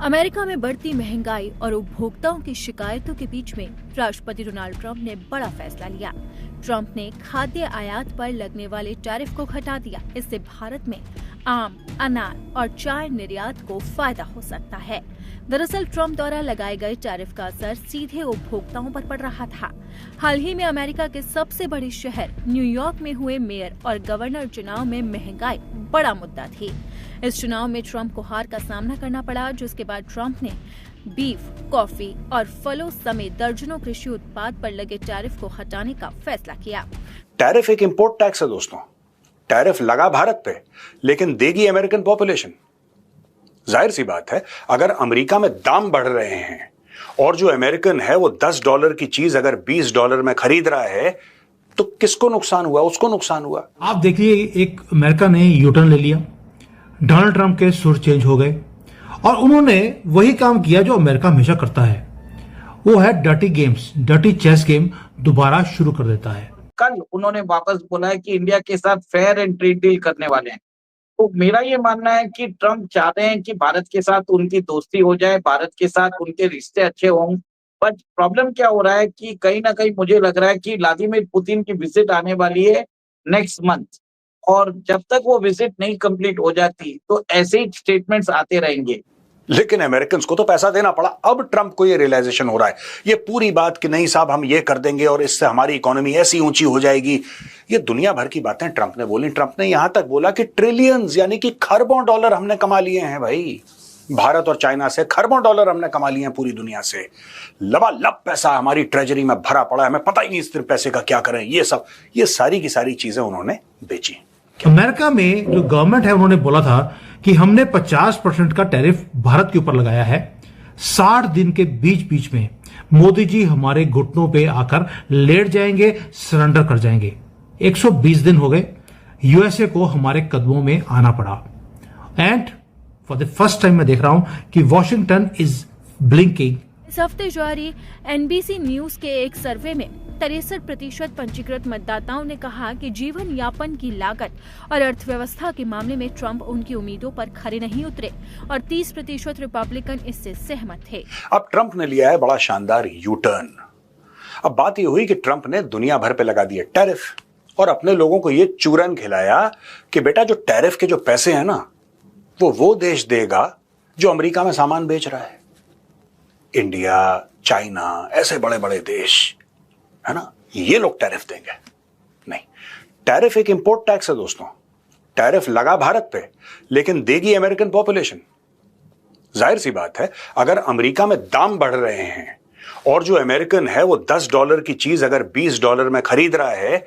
America में बढ़ती महंगाई और उपभोक्ताओं की शिकायतों के बीच में राष्ट्रपति डोनाल्ड ट्रंप ने बड़ा फैसला लिया। ट्रंप ने खाद्य आयात पर लगने वाले टैरिफ को घटा दिया। इससे भारत में आम, अनार और चाय निर्यात को फायदा हो सकता है। दरअसल ट्रंप द्वारा लगाए गए टैरिफ का असर सीधे उपभोक्ताओं पर पड़ रहा था। हाल ही में अमेरिका के सबसे बड़े शहर न्यूयॉर्क में हुए मेयर और गवर्नर चुनाव में महंगाई बड़ा मुद्दा थी। इस चुनाव में ट्रंप को हार का सामना करना पड़ा, जिसके बाद ट्रंप ने बीफ, कॉफी और फलों समेत दर्जनों कृषि उत्पाद पर लगे टैरिफ को हटाने का फैसला किया। टैरिफ एक इंपोर्ट टैक्स है दोस्तों। टैरिफ लगा भारत पे, लेकिन देगी अमेरिकन पॉपुलेशन। जाहिर सी बात है, अगर अमेरिका में दाम बढ़ रहे हैं और जो अमेरिकन है वो $10 की चीज अगर $20 में खरीद रहा है, तो किसको नुकसान हुआ? उसको नुकसान हुआ। आप देखिए, एक अमेरिका ने यूटर्न ले लिया, डोनाल्ड ट्रंप के सुर चेंज हो गए और उन्होंने वही काम किया जो अमेरिका हमेशा करता है, वो है dirty games, dirty chess game दोबारा शुरू कर देता है। कल उन्होंने वापस बोला है कि इंडिया के साथ फेयर एंड ट्रेड डील करने वाले हैं। तो मेरा ये मानना है कि ट्रंप चाहते हैं कि भारत के साथ उनकी दोस्ती हो जाए, भारत के साथ उनके रिश्ते अच्छे हों। बट प्रॉब्लम क्या हो रहा है कि कहीं ना कहीं मुझे लग रहा है कि व्लादिमीर पुतिन की विजिट आने वाली है नेक्स्ट मंथ, और जब तक वो विजिट नहीं कंप्लीट हो जाती तो ऐसे ही स्टेटमेंट्स आते रहेंगे। लेकिन अमेरिकन को तो पैसा देना पड़ा। अब ट्रंप को ये रियलाइजेशन हो रहा है, ये पूरी बात कि नहीं साहब हम ये कर देंगे और इससे हमारी इकोनॉमी ऐसी ऊंची हो जाएगी। ये दुनिया भर की बातें ट्रंप ने बोली। ट्रंप ने यहां तक बोला कि ट्रिलियंस यानी कि खरबों डॉलर हमने कमा लिए हैं भाई। भारत और चाइना से खरबों डॉलर हमने कमा लिए हैं, पूरी दुनिया से लबालब पैसा हमारी ट्रेजरी में भरा पड़ा है, हमें पता ही नहीं इस पैसे का क्या करें। ये सारी की सारी चीजें उन्होंने बेची। अमेरिका में जो गवर्नमेंट है उन्होंने बोला था कि हमने 50% का टैरिफ भारत के ऊपर लगाया है। 60 दिन के बीच में मोदी जी हमारे घुटनों पे आकर लेट जाएंगे, सरेंडर कर जाएंगे। 120 दिन हो गए, यूएसए को हमारे कदमों में आना पड़ा। And for the first time मैं देख रहा हूं कि वॉशिंगटन इज ब्लिंकिंग। इस हफ्ते जारी एनबीसी न्यूज के एक सर्वे में 63% पंजीकृत मतदाताओं ने कहा कि जीवन यापन की लागत और अर्थव्यवस्था के मामले में ट्रंप उनकी उम्मीदों पर खरे नहीं उतरे और 30% रिपब्लिकन इससे सहमत थे। अब ट्रंप ने लिया है बड़ा शानदार यू टर्न। अब बात यह हुई कि ट्रंप ने दुनिया भर पे लगा दिए टैरिफ और अपने लोगों को यह चूरन खिलाया कि बेटा जो टैरिफ के जो पैसे हैं ना, वो देश देगा जो अमेरिका में सामान बेच रहा है। इंडिया, चाइना, ऐसे बड़े बड़े देश है ना, ये लोग टैरिफ देंगे। नहीं, टैरिफ एक इंपोर्ट टैक्स है दोस्तों। टैरिफ लगा भारत पे, लेकिन देगी अमेरिकन पॉपुलेशन। जाहिर सी बात है, अगर अमेरिका में दाम बढ़ रहे हैं और जो अमेरिकन है वो $10 की चीज अगर $20 में खरीद रहा है,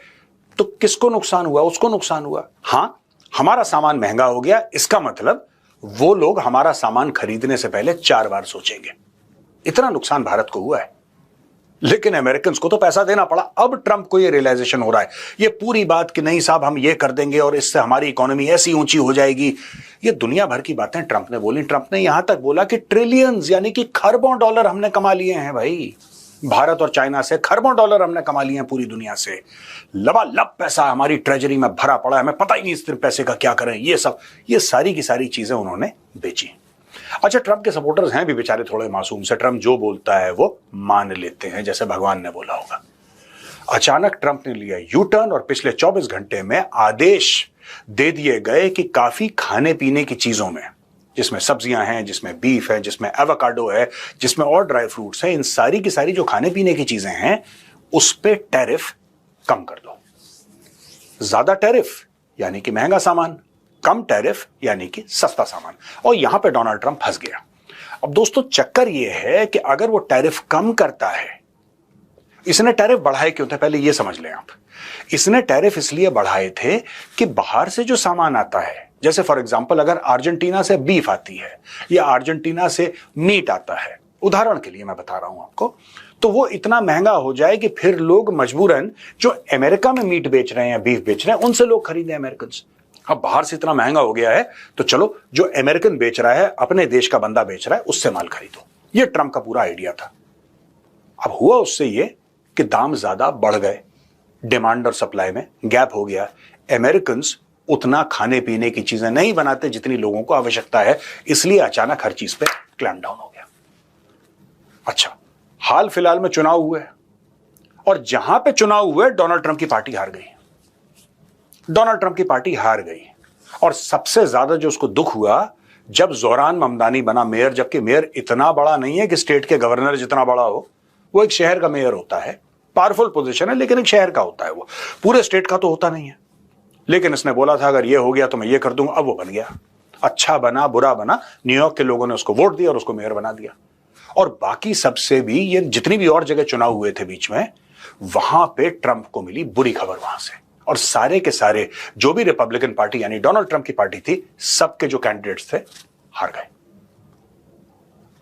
तो किसको नुकसान हुआ? उसको नुकसान हुआ। हां, हमारा सामान महंगा हो गया, इसका मतलब वो लोग हमारा सामान खरीदने से पहले 4 बार सोचेंगे। इतना नुकसान भारत को हुआ है, लेकिन अमेरिकन को तो पैसा देना पड़ा। अब ट्रंप को ये रियलाइजेशन हो रहा है, ये पूरी बात कि नहीं साहब हम ये कर देंगे और इससे हमारी इकोनॉमी ऐसी ऊंची हो जाएगी। ये दुनिया भर की बातें ट्रंप ने बोली। ट्रंप ने यहां तक बोला कि ट्रिलियंस यानी कि खरबों डॉलर हमने कमा लिए हैं भाई। भारत और चाइना से खरबों डॉलर हमने कमा लिए हैं, पूरी दुनिया से लबालब पैसा हमारी ट्रेजरी में भरा पड़ा है, हमें पता ही नहीं इस पैसे का क्या करें। ये सारी की सारी चीजें उन्होंने बेची। अच्छा, ट्रंप के सपोर्टर्स हैं भी बेचारे थोड़े मासूम से। ट्रंप जो बोलता है वो मान लेते हैं, जैसे भगवान ने बोला होगा। अचानक ट्रंप ने लिया यू टर्न और पिछले 24 घंटे में आदेश दे दिए गए कि काफी खाने पीने की चीजों में, जिसमें सब्जियां हैं, जिसमें बीफ है, जिसमें एवोकाडो है, जिसमें और ड्राई फ्रूट्स हैं, इन सारी की सारी जो खाने पीने की चीजें हैं उस पे टैरिफ कम कर दो। ज्यादा टैरिफ यानी कि महंगा सामान, कम टैरिफ यानी कि सस्ता सामान। और यहां पे डोनाल्ड ट्रंप फंस गया। अब दोस्तों चक्कर यह है कि अगर वो टैरिफ कम करता है, इसने टैरिफ बढ़ाए क्यों थे पहले ये समझ लें आप। इसने टैरिफ इसलिए बढ़ाए थे कि बाहर से जो सामान आता है, जैसे फॉर एग्जांपल अगर अर्जेंटीना से बीफ आती है या अर्जेंटीना से मीट आता है, उदाहरण के लिए मैं बता रहा हूं आपको, तो वो इतना महंगा हो जाए कि फिर लोग मजबूरन जो अमेरिका में मीट बेच रहे हैं या बीफ बेच रहे हैं उनसे लोग खरीदें अमेरिकन। अब बाहर से इतना महंगा हो गया है तो चलो जो अमेरिकन बेच रहा है, अपने देश का बंदा बेच रहा है, उससे माल खरीदो। ये ट्रंप का पूरा आइडिया था। अब हुआ उससे ये कि दाम ज्यादा बढ़ गए, डिमांड और सप्लाई में गैप हो गया। अमेरिकन उतना खाने पीने की चीजें नहीं बनाते जितनी लोगों को आवश्यकता है, इसलिए अचानक हर चीज पे क्लैम्प डाउन हो गया। अच्छा, हाल फिलहाल में चुनाव हुए और जहां पे चुनाव हुए डोनाल्ड ट्रंप की पार्टी हार गई। डोनाल्ड ट्रंप की पार्टी हार गई और सबसे ज्यादा जो उसको दुख हुआ जब जोरान ममदानी बना मेयर, जबकि मेयर इतना बड़ा नहीं है कि स्टेट के गवर्नर जितना बड़ा हो, वो एक शहर का मेयर होता है, पावरफुल पोजीशन है लेकिन एक शहर का होता है, वो पूरे स्टेट का तो होता नहीं है। लेकिन इसने बोला था अगर ये हो गया तो मैं ये कर दूंगा, अब वो बन गया। अच्छा बना बुरा बना, न्यूयॉर्क के लोगों ने उसको वोट दिया और उसको मेयर बना दिया। और बाकी सबसे भी, ये जितनी भी और जगह चुनाव हुए थे बीच में, वहां पे ट्रंप को मिली बुरी खबर वहां से, और सारे के सारे जो भी रिपब्लिकन पार्टी यानी डोनाल्ड ट्रंप की पार्टी थी, सबके जो कैंडिडेट्स थे हार गए।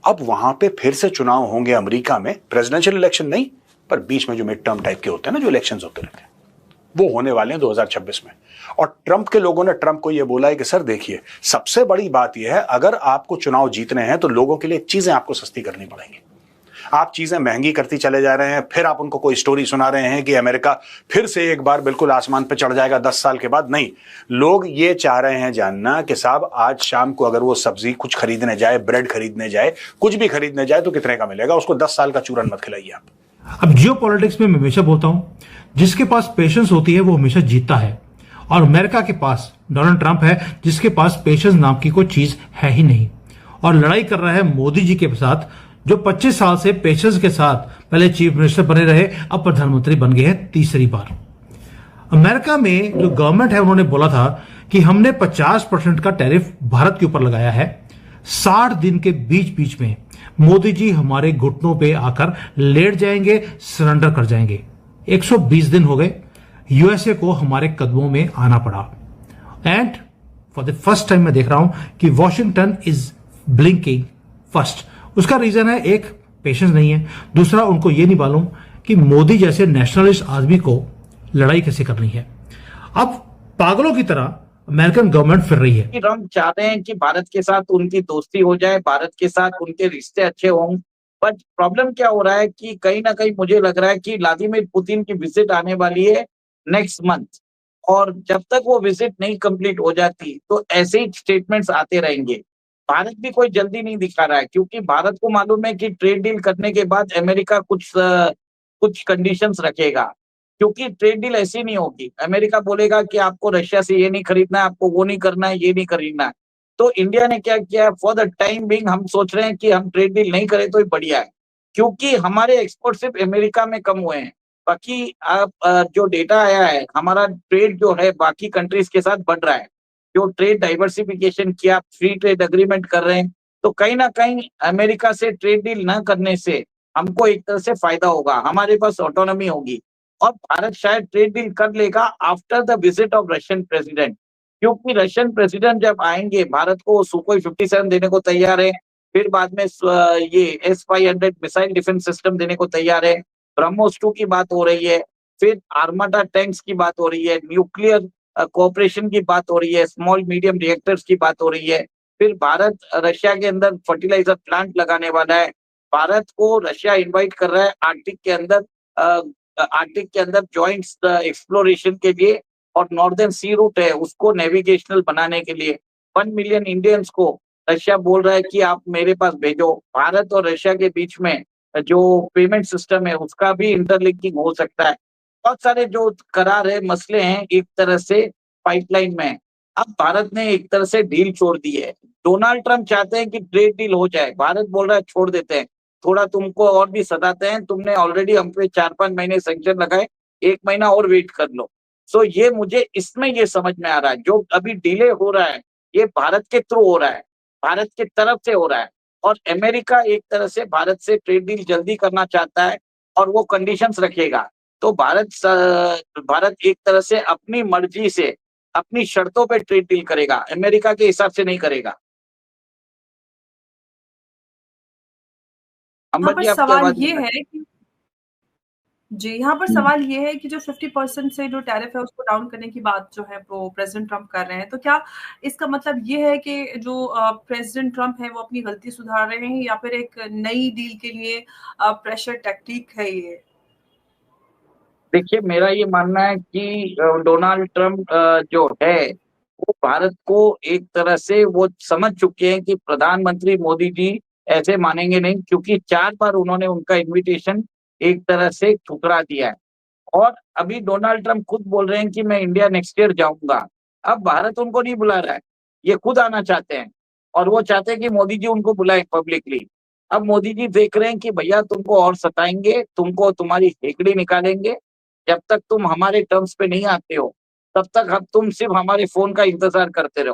अब वहां पे फिर से चुनाव होंगे अमेरिका में, प्रेसिडेंशियल इलेक्शन नहीं, पर बीच में जो मिड टर्म टाइप के होते हैं ना, जो इलेक्शंस होते रहते हैं, वो होने वाले हैं 2026 में। और ट्रंप के लोगों ने ट्रंप को यह बोला है कि सर देखिए, सबसे बड़ी बात यह है अगर आपको चुनाव जीतने हैं तो लोगों के लिए चीजें आपको सस्ती करनी पड़ेंगी। आप चीजें महंगी करती चले जा रहे हैं, फिर आप उनको कोई स्टोरी सुना रहे हैं कि अमेरिका फिर से एक बार बिल्कुल आसमान पे चढ़ जाएगा 10 साल के बाद। नहीं, लोग ये चाह रहे हैं जानना कि साहब आज शाम को अगर वो सब्जी कुछ खरीदने जाए, ब्रेड खरीदने जाए, कुछ भी खरीदने जाए तो कितने का मिलेगा, उसको 10 साल का चूरन मत खिलाइए आप। अब जियो पॉलिटिक्स में मैं हमेशा बोलता हूं, जिसके पास पेशेंस होती है वो हमेशा जीतता है, और अमेरिका के पास डोनाल्ड ट्रंप है जिसके पास पेशेंस नाम की कोई चीज है ही नहीं, और लड़ाई कर रहा है मोदी जी के साथ, जो 25 साल से पेशेंस के साथ पहले चीफ मिनिस्टर बने रहे, अब प्रधानमंत्री बन गए हैं तीसरी बार। अमेरिका में जो गवर्नमेंट है उन्होंने बोला था कि हमने 50% का टैरिफ भारत के ऊपर लगाया है। 60 दिन के बीच बीच में मोदी जी हमारे घुटनों पे आकर लेट जाएंगे, सरेंडर कर जाएंगे। 120 दिन हो गए, यूएसए को हमारे कदमों में आना पड़ा। And for the first time मैं देख रहा हूं कि वॉशिंगटन इज ब्लिंकिंग फर्स्ट। उसका रीजन है, एक पेशेंस नहीं है, दूसरा उनको ये नहीं मालूम कि मोदी जैसे नेशनलिस्ट आदमी को लड़ाई कैसे करनी है। अब पागलों की तरह अमेरिकन गवर्नमेंट फिर रही है। ट्रम्प चाहते हैं कि भारत के साथ उनकी दोस्ती हो जाए, भारत के साथ उनके रिश्ते अच्छे हों, बट प्रॉब्लम क्या हो रहा है कि कहीं ना कहीं मुझे लग रहा है कि व्लादिमीर पुतिन की विजिट आने वाली है नेक्स्ट मंथ, और जब तक वो विजिट नहीं कंप्लीट हो जाती तो ऐसे ही स्टेटमेंट्स आते रहेंगे। भारत भी कोई जल्दी नहीं दिखा रहा है, क्योंकि भारत को मालूम है कि ट्रेड डील करने के बाद अमेरिका कुछ कंडीशंस रखेगा, क्योंकि ट्रेड डील ऐसी नहीं होगी। अमेरिका बोलेगा कि आपको रशिया से ये नहीं खरीदना है, आपको वो नहीं करना है, ये नहीं खरीदना है। तो इंडिया ने क्या किया, फॉर द टाइम बिंग हम सोच रहे हैं कि हम ट्रेड डील नहीं करें तो ही बढ़िया है, क्योंकि हमारे एक्सपोर्ट सिर्फ अमेरिका में कम हुए हैं। बाकी आप जो डेटा आया है, हमारा ट्रेड जो है बाकी कंट्रीज के साथ बढ़ रहा है। जो ट्रेड डाइवर्सिफिकेशन किया, फ्री ट्रेड एग्रीमेंट कर रहे हैं, तो कहीं ना कहीं अमेरिका से ट्रेड डील न करने से हमको एक तरह से फायदा होगा, हमारे पास ऑटोनॉमी होगी। और भारत शायद ट्रेड डील कर लेगा after the visit of Russian president, क्योंकि रशियन प्रेसिडेंट जब आएंगे भारत को सुखोई 57 देने को तैयार है, फिर बाद में ये S-500 मिसाइल डिफेंस सिस्टम देने को तैयार है, ब्रह्मोस 2 की बात हो रही है, फिर आर्माडा टैंक्स की बात हो रही है, न्यूक्लियर कोऑपरेशन की बात हो रही है, स्मॉल मीडियम रिएक्टर्स की बात हो रही है, फिर भारत रशिया के अंदर फर्टिलाइजर प्लांट लगाने वाला है, भारत को रशिया इनवाइट कर रहा है आर्कटिक के अंदर जॉइंट एक्सप्लोरेशन के लिए, और नॉर्दर्न सी रूट है उसको नेविगेशनल बनाने के लिए 1 मिलियन इंडियंस को रशिया बोल रहा है कि आप मेरे पास भेजो। भारत और रशिया के बीच में जो पेमेंट सिस्टम है उसका भी इंटरलिंकिंग हो सकता है। बहुत सारे जो करार है, मसले हैं एक तरह से पाइपलाइन में। अब भारत ने एक तरह से डील छोड़ दी है। डोनाल्ड ट्रंप चाहते हैं कि ट्रेड डील हो जाए, भारत बोल रहा है छोड़ देते हैं, थोड़ा तुमको और भी सताते हैं, तुमने ऑलरेडी हम पे 4-5 महीने सैंक्शन लगाए, 1 महीना और वेट कर लो। सो ये मुझे इसमें ये समझ में आ रहा है, जो अभी डिले हो रहा है ये भारत के थ्रू हो रहा है, भारत के तरफ से हो रहा है, और अमेरिका एक तरह से भारत से ट्रेड डील जल्दी करना चाहता है और वो कंडीशंस रखेगा। तो भारत एक तरह से अपनी मर्जी से अपनी शर्तों पे ट्रेड डील करेगा, अमेरिका के हिसाब से नहीं करेगा। यहाँ अंबर जी, पर आपकी सवाल आवाज ये नहीं आ है कि जी, यहाँ पर सवाल ये है कि जो 50% से जो टैरिफ है उसको डाउन करने की बात जो है वो प्रेसिडेंट ट्रंप कर रहे हैं, तो क्या इसका मतलब ये है कि जो प्रेसिडेंट ट्रंप है वो अपनी गलती सुधार रहे हैं, या फिर एक नई डील के लिए प्रेशर टैक्टिक है ये? देखिए, मेरा ये मानना है कि डोनाल्ड ट्रंप जो है वो भारत को एक तरह से वो समझ चुके हैं कि प्रधानमंत्री मोदी जी ऐसे मानेंगे नहीं, क्योंकि 4 बार उन्होंने उनका इन्विटेशन एक तरह से ठुकरा दिया है। और अभी डोनाल्ड ट्रम्प खुद बोल रहे हैं कि मैं इंडिया नेक्स्ट ईयर जाऊंगा। अब भारत उनको नहीं बुला रहा है, ये खुद आना चाहते हैं और वो चाहते हैं कि मोदी जी उनको बुलाएं पब्लिकली। अब मोदी जी देख रहे हैं कि भैया तुमको और सताएंगे, तुमको तुम्हारी हेकड़ी निकालेंगे, जब तक तुम हमारे टर्म्स पे नहीं आते हो तब तक हम तुम सिर्फ हमारे फोन का इंतजार करते रहो।